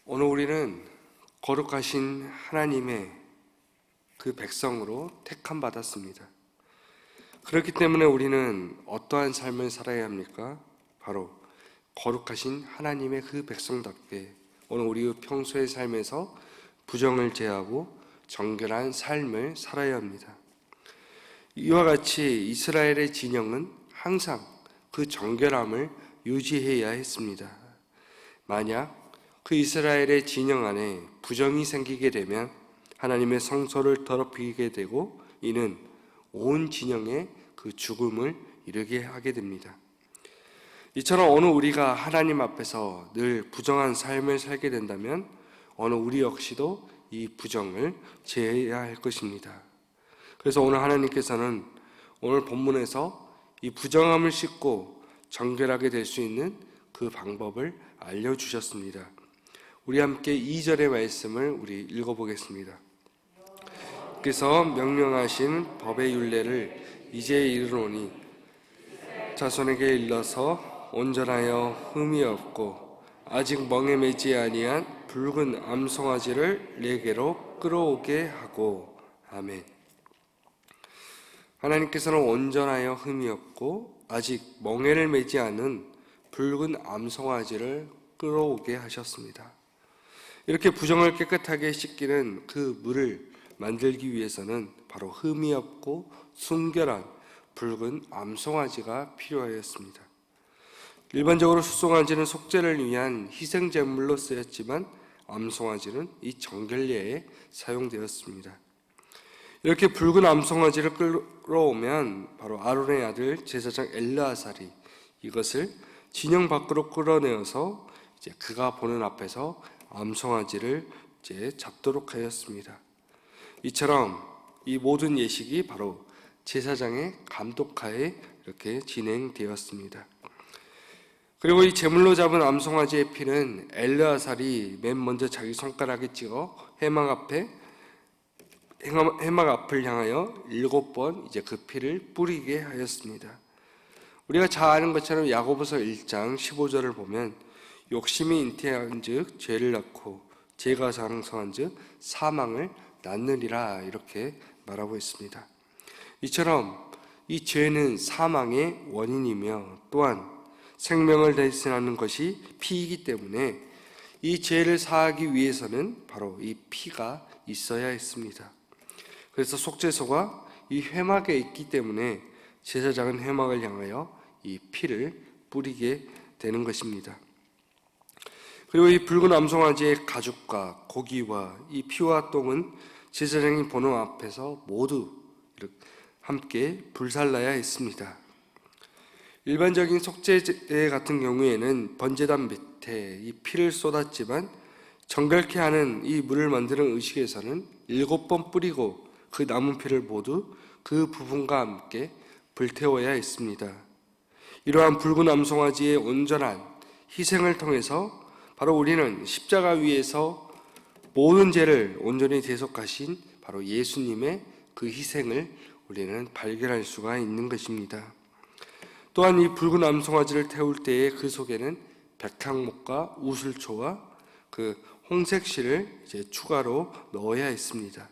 오늘 우리는 거룩하신 하나님의 그 백성으로 택함 받았습니다. 그렇기 때문에 우리는 어떠한 삶을 살아야 합니까? 바로 거룩하신 하나님의 그 백성답게 오늘 우리 평소의 삶에서 부정을 제하고 정결한 삶을 살아야 합니다. 이와 같이 이스라엘의 진영은 항상 그 정결함을 유지해야 했습니다. 만약 그 이스라엘의 진영 안에 부정이 생기게 되면 하나님의 성소를 더럽히게 되고 이는 온 진영의 그 죽음을 이르게 하게 됩니다. 이처럼 오늘 우리가 하나님 앞에서 늘 부정한 삶을 살게 된다면 오늘 우리 역시도 이 부정을 제해야 할 것입니다. 그래서 오늘 하나님께서는 오늘 본문에서 이 부정함을 씻고 정결하게 될 수 있는 그 방법을 알려주셨습니다. 우리 함께 2절의 말씀을 우리 읽어보겠습니다. 그래서 명령하신 법의 율례를 이제 이르노니 자손에게 일러서 온전하여 흠이 없고 아직 멍에 매지 아니한 붉은 암송아지를 내게로 끌어오게 하고. 아멘. 하나님께서는 온전하여 흠이 없고 아직 멍에를 매지 않은 붉은 암송아지를 끌어오게 하셨습니다. 이렇게 부정을 깨끗하게 씻기는 그 물을 만들기 위해서는 바로 흠이 없고 순결한 붉은 암송아지가 필요하였습니다. 일반적으로 수송아지는 속죄를 위한 희생제물로 쓰였지만 암송아지는 이 정결례에 사용되었습니다. 이렇게 붉은 암송아지를 끌어오면 바로 아론의 아들 제사장 엘르아살이 이것을 진영 밖으로 끌어내어서 이제 그가 보는 앞에서 암송아지를 이제 잡도록 하였습니다. 이처럼 이 모든 예식이 바로 제사장의 감독하에 이렇게 진행되었습니다. 그리고 이 제물로 잡은 암송아지의 피는 엘르아살이 맨 먼저 자기 손가락에 찍어 회막 앞을 향하여 7번 이제 그 피를 뿌리게 하였습니다. 우리가 잘 아는 것처럼 야고보서 1장 15절을 보면 욕심이 잉태한즉 죄를 낳고 죄가 장성한즉 사망을 낳느니라 이렇게 말하고 있습니다. 이처럼 이 죄는 사망의 원인이며 또한 생명을 대신하는 것이 피이기 때문에 이 죄를 사하기 위해서는 바로 이 피가 있어야 했습니다. 그래서 속죄소가 이 회막에 있기 때문에 제사장은 회막을 향하여 이 피를 뿌리게 되는 것입니다. 그리고 이 붉은 암송아지의 가죽과 고기와 이 피와 똥은 제사장이 보는 앞에서 모두 함께 불살라야 했습니다. 일반적인 속죄제 같은 경우에는 번제단 밑에 이 피를 쏟았지만 정결케 하는 이 물을 만드는 의식에서는 7번 뿌리고 그 남은 피를 모두 그 부분과 함께 불태워야 했습니다. 이러한 붉은 암송아지의 온전한 희생을 통해서 바로 우리는 십자가 위에서 모든 죄를 온전히 대속하신 바로 예수님의 그 희생을 우리는 발견할 수가 있는 것입니다. 또한 이 붉은 암송아지를 태울 때에 그 속에는 백향목과 우슬초와 그 홍색실을 이제 추가로 넣어야 했습니다.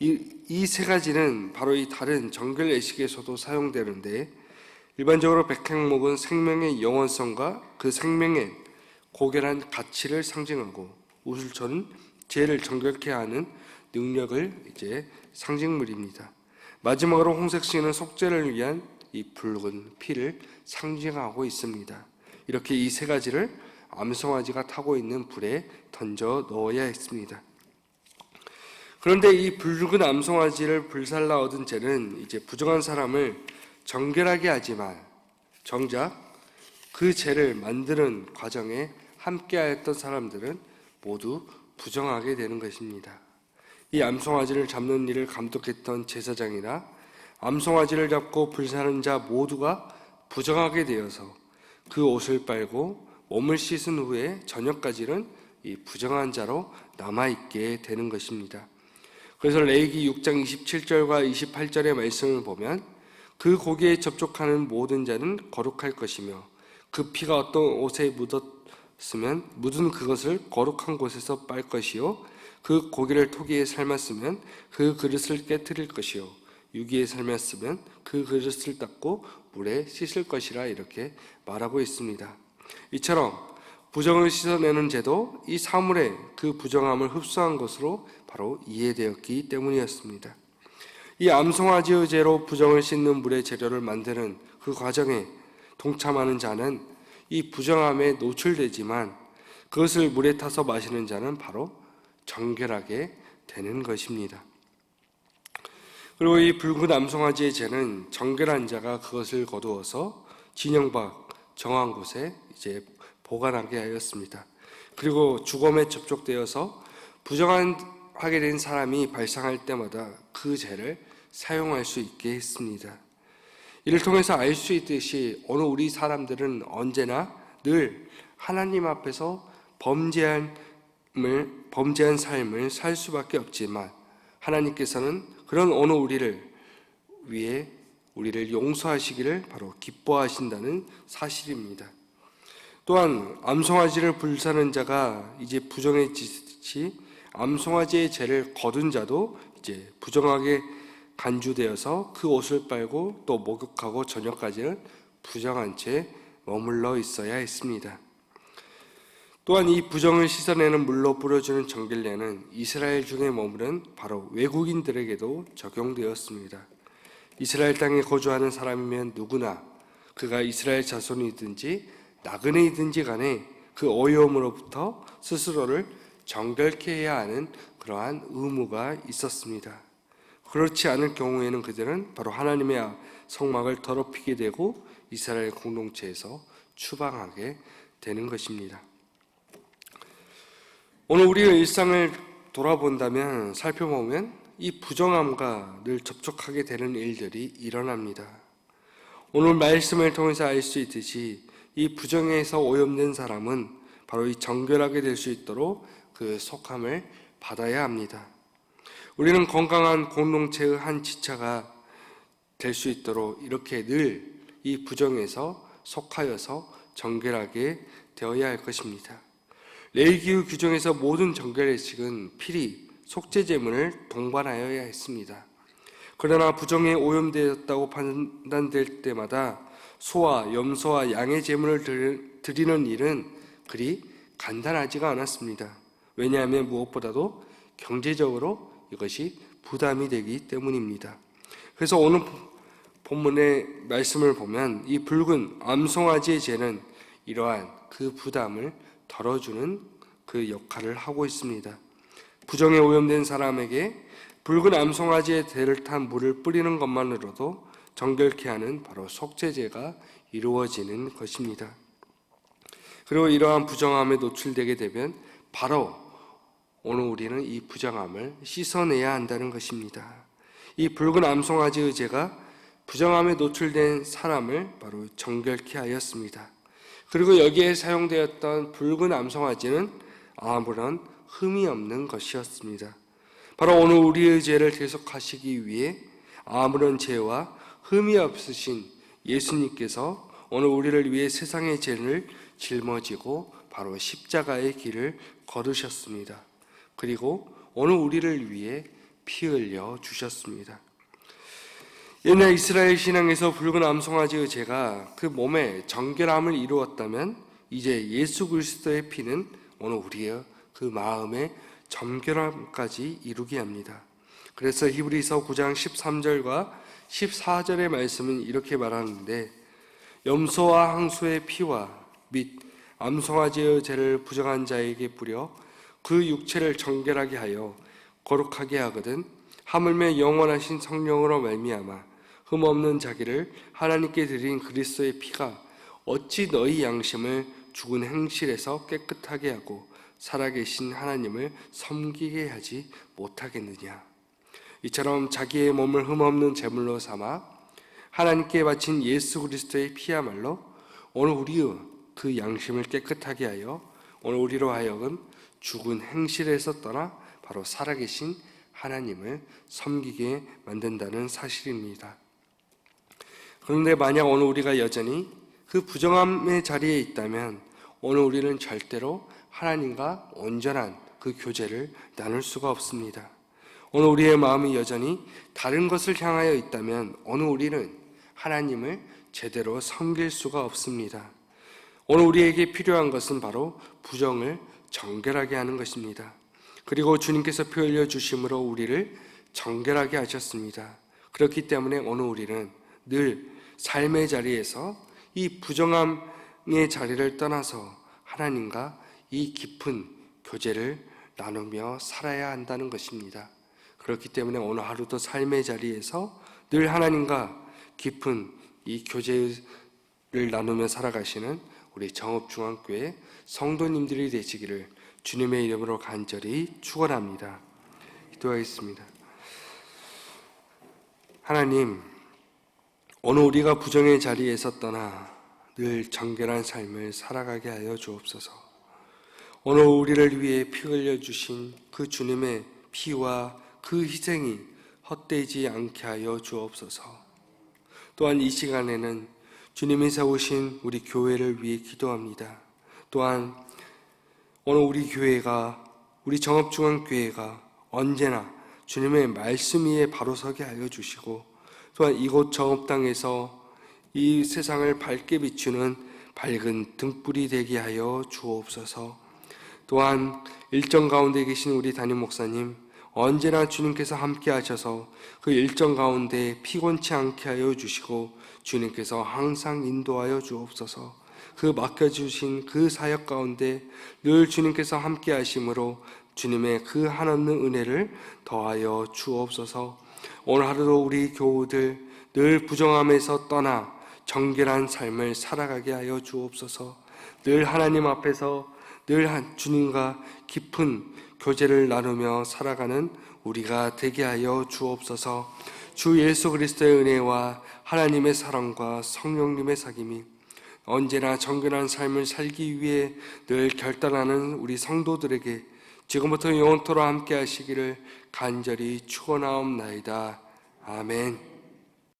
이 세 가지는 바로 이 다른 정결 예식에서도 사용되는데 일반적으로 백향목은 생명의 영원성과 그 생명의 고결한 가치를 상징하고 우슬초는 죄를 정결케 하는 능력을 이제 상징물입니다. 마지막으로 홍색실은 속죄를 위한 이 붉은 피를 상징하고 있습니다. 이렇게 이 세 가지를 암송아지가 타고 있는 불에 던져 넣어야 했습니다. 그런데 이 붉은 암송아지를 불살라 얻은 죄는 이제 부정한 사람을 정결하게 하지만 정작 그 죄를 만드는 과정에 함께하였던 사람들은 모두 부정하게 되는 것입니다. 이 암송아지를 잡는 일을 감독했던 제사장이나 암송아지를 잡고 불사는 자 모두가 부정하게 되어서 그 옷을 빨고 몸을 씻은 후에 저녁까지는 이 부정한 자로 남아있게 되는 것입니다. 그래서 레위기 6장 27절과 28절의 말씀을 보면 그 고기에 접촉하는 모든 자는 거룩할 것이며 그 피가 어떤 옷에 묻은 그것을 거룩한 곳에서 빨 것이요 그 고기를 토기에 삶았으면 그 그릇을 깨뜨릴 것이요 유기에 삶았으면 그 그릇을 닦고 물에 씻을 것이라 이렇게 말하고 있습니다. 이처럼 부정을 씻어내는 제도, 이 사물의 그 부정함을 흡수한 것으로 바로 이해되었기 때문이었습니다. 이 암송아지의 제로 부정을 씻는 물의 재료를 만드는 그 과정에 동참하는 자는 이 부정함에 노출되지만 그것을 물에 타서 마시는 자는 바로 정결하게 되는 것입니다. 그리고 이 붉은 암송아지의 재는 정결한 자가 그것을 거두어서 진영 밖 정한 곳에 이제 보관하게 하였습니다. 그리고 주검에 접촉되어서 부정하게 된 사람이 발상할 때마다 그 재를 사용할 수 있게 했습니다. 이를 통해서 알 수 있듯이 오늘 우리 사람들은 언제나 늘 하나님 앞에서 범죄한 삶을 살 수밖에 없지만 하나님께서는 그런 오늘 우리를 위해 우리를 용서하시기를 바로 기뻐하신다는 사실입니다. 또한 암송아지를 불사는 자가 이제 부정해지듯이 암송아지의 죄를 거둔 자도 이제 부정하게 간주되어서 그 옷을 빨고 또 목욕하고 저녁까지는 부정한 채 머물러 있어야 했습니다. 또한 이 부정을 씻어내는 물로 뿌려주는 정결례는 이스라엘 중에 머무른 바로 외국인들에게도 적용되었습니다. 이스라엘 땅에 거주하는 사람이면 누구나 그가 이스라엘 자손이든지 나그네이든지 간에 그 어려움으로부터 스스로를 정결케 해야 하는 그러한 의무가 있었습니다. 그렇지 않을 경우에는 그들은 바로 하나님의 성막을 더럽히게 되고 이스라엘 공동체에서 추방하게 되는 것입니다. 오늘 우리의 일상을 돌아본다면 살펴보면 이 부정함과 늘 접촉하게 되는 일들이 일어납니다. 오늘 말씀을 통해서 알 수 있듯이 이 부정에서 오염된 사람은 바로 이 정결하게 될 수 있도록 그 속함을 받아야 합니다. 우리는 건강한 공동체의 한 지체가 될 수 있도록 이렇게 늘 이 부정에서 속하여서 정결하게 되어야 할 것입니다. 레위기 규정에서 모든 정결의식은 필히 속죄제물을 동반하여야 했습니다. 그러나 부정에 오염되었다고 판단될 때마다 소와 염소와 양의 제물을 드리는 일은 그리 간단하지가 않았습니다. 왜냐하면 무엇보다도 경제적으로 이것이 부담이 되기 때문입니다. 그래서 오늘 본문의 말씀을 보면 이 붉은 암송아지의 죄는 이러한 그 부담을 덜어주는 그 역할을 하고 있습니다. 부정에 오염된 사람에게 붉은 암송아지의 대를 탄 물을 뿌리는 것만으로도 정결케 하는 바로 속죄제가 이루어지는 것입니다. 그리고 이러한 부정함에 노출되게 되면 바로 오늘 우리는 이 부정함을 씻어내야 한다는 것입니다. 이 붉은 암송아지의 죄가 부정함에 노출된 사람을 바로 정결케 하였습니다. 그리고 여기에 사용되었던 붉은 암송아지는 아무런 흠이 없는 것이었습니다. 바로 오늘 우리의 죄를 대속하시기 위해 아무런 죄와 흠이 없으신 예수님께서 오늘 우리를 위해 세상의 죄를 짊어지고 바로 십자가의 길을 걸으셨습니다. 그리고 오늘 우리를 위해 피 흘려 주셨습니다. 옛날 이스라엘 신앙에서 붉은 암송아지의 죄가 그 몸의 정결함을 이루었다면 이제 예수 그리스도의 피는 오늘 우리의 그 마음의 정결함까지 이루게 합니다. 그래서 히브리서 9장 13절과 14절의 말씀은 이렇게 말하는데 염소와 항소의 피와 및 암송아지의 죄를 부정한 자에게 뿌려 그 육체를 정결하게 하여 거룩하게 하거든 하물며 영원하신 성령으로 말미암아 흠없는 자기를 하나님께 드린 그리스도의 피가 어찌 너희 양심을 죽은 행실에서 깨끗하게 하고 살아계신 하나님을 섬기게 하지 못하겠느냐. 이처럼 자기의 몸을 흠없는 제물로 삼아 하나님께 바친 예수 그리스도의 피야말로 오늘 우리의 그 양심을 깨끗하게 하여 오늘 우리로 하여금 죽은 행실에서 떠나 바로 살아계신 하나님을 섬기게 만든다는 사실입니다. 그런데 만약 오늘 우리가 여전히 그 부정함의 자리에 있다면 오늘 우리는 절대로 하나님과 온전한 그 교제를 나눌 수가 없습니다. 오늘 우리의 마음이 여전히 다른 것을 향하여 있다면 오늘 우리는 하나님을 제대로 섬길 수가 없습니다. 오늘 우리에게 필요한 것은 바로 부정을 정결하게 하는 것입니다. 그리고 주님께서 피 흘려 주심으로 우리를 정결하게 하셨습니다. 그렇기 때문에 오늘 우리는 늘 삶의 자리에서 이 부정함의 자리를 떠나서 하나님과 이 깊은 교제를 나누며 살아야 한다는 것입니다. 그렇기 때문에 오늘 하루도 삶의 자리에서 늘 하나님과 깊은 이 교제를 나누며 살아가시는 우리 정읍중앙교회 성도님들이 되시기를 주님의 이름으로 간절히 축원합니다. 기도하겠습니다. 하나님, 오늘 우리가 부정의 자리에서 떠나 늘 정결한 삶을 살아가게 하여 주옵소서. 오늘 우리를 위해 피 흘려 주신 그 주님의 피와 그 희생이 헛되지 않게 하여 주옵소서. 또한 이 시간에는 주님이 세우신 우리 교회를 위해 기도합니다. 또한 오늘 우리 교회가, 우리 정읍중앙교회가 언제나 주님의 말씀 위에 바로 서게 하여 주시고, 또한 이곳 정읍당에서 이 세상을 밝게 비추는 밝은 등불이 되게 하여 주옵소서. 또한 일정 가운데 계신 우리 담임 목사님, 언제나 주님께서 함께 하셔서 그 일정 가운데 피곤치 않게 하여 주시고 주님께서 항상 인도하여 주옵소서. 그 맡겨주신 그 사역 가운데 늘 주님께서 함께 하심으로 주님의 그 한없는 은혜를 더하여 주옵소서. 오늘 하루도 우리 교우들 늘 부정함에서 떠나 정결한 삶을 살아가게 하여 주옵소서. 늘 하나님 앞에서 늘 주님과 깊은 교제를 나누며 살아가는 우리가 되게 하여 주옵소서. 주 예수 그리스도의 은혜와 하나님의 사랑과 성령님의 사귐이 언제나 정결한 삶을 살기 위해 늘 결단하는 우리 성도들에게 지금부터 영원토록 함께 하시기를 간절히 축원하옵나이다. 아멘.